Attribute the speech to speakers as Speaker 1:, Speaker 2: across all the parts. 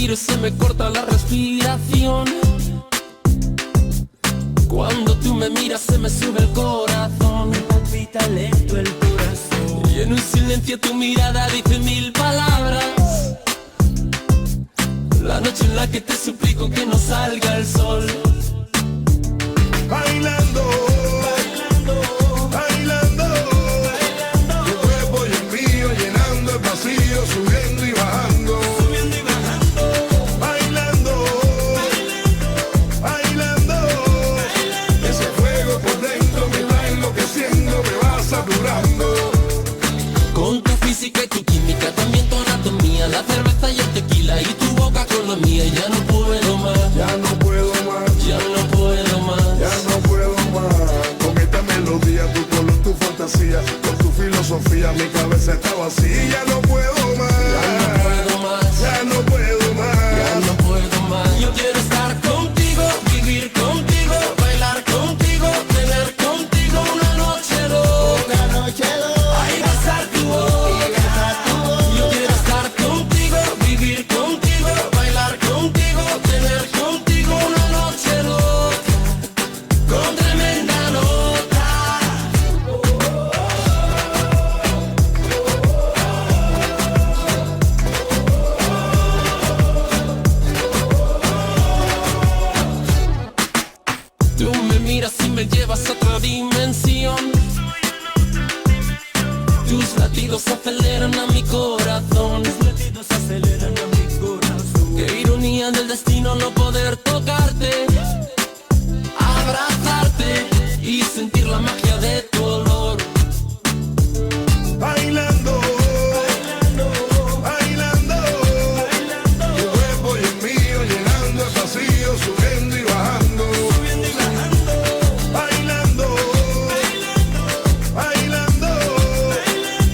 Speaker 1: miro se me corta la respiración. Cuando tú me miras se me sube el corazón.
Speaker 2: Me palpita lento el corazón.
Speaker 1: Y en un silencio tu mirada dice mil palabras. La noche en la que te suplico que no salga el sol.
Speaker 3: Bailando, bailando, bailando, bailando. Tu cuerpo y el mío llenando el vacío, subiendo y bajando,
Speaker 2: Subiendo y bajando.
Speaker 3: bailando, bailando, bailando, bailando. Ese fuego por dentro me va enloqueciendo, me va saturando.
Speaker 1: Con tu física y tu química, también tu anatomía, la cerveza y el tequila y tu boca con la mía. Ya no puedo más,
Speaker 3: Ya no puedo más,
Speaker 1: ya no puedo más.
Speaker 3: ya no puedo más. Con esta melodía, tu color, tu fantasía, con tu filosofía, mi cabeza está vacía. Ya no puedo más,
Speaker 1: Ya no puedo más,
Speaker 3: ya no puedo más.
Speaker 1: ya no puedo más. Yo quiero estar contigo, vivir contigo, bailar contigo, tener contigo una noche loca.
Speaker 2: Una noche loca.
Speaker 1: Ay, besar tu boca. Yo quiero estar contigo, vivir contigo, bailar contigo, tener contigo una noche loca, con tremenda nota. Tú me miras y me llevas a otra dimensión. Tus latidos aceleran a mi corazón.
Speaker 2: Los latidos aceleran a mi corazón.
Speaker 1: Qué ironía del destino no poder tocarte, abrazarte y sentir la magia de tu olor.
Speaker 3: Bailando,
Speaker 2: Bailando,
Speaker 3: bailando,
Speaker 2: bailando.
Speaker 3: tu cuerpo y el mío llenando el vacío, subiendo y bajando,
Speaker 2: Subiendo y bajando.
Speaker 3: bailando, bailando, bailando.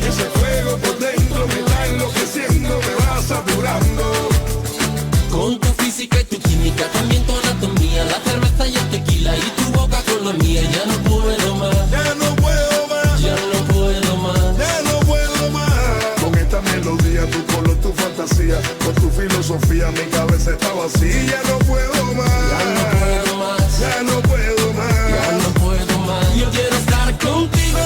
Speaker 3: Ese fuego por dentro me va enloqueciendo, me va saturando.
Speaker 1: Con tu física y tu química, también tu anatomía, la cerveza y el tequila y tu boca con la mía. Ya no puedo más,
Speaker 3: Ya no puedo más,
Speaker 1: ya no puedo más.
Speaker 3: ya no puedo más. Con esta melodía, tu color, tu fantasía, con tu filosofía, mi cabeza está vacía. Ya no puedo más,
Speaker 1: Ya no puedo más,
Speaker 3: ya no puedo más.
Speaker 1: ya no puedo más. Yo quiero estar contigo,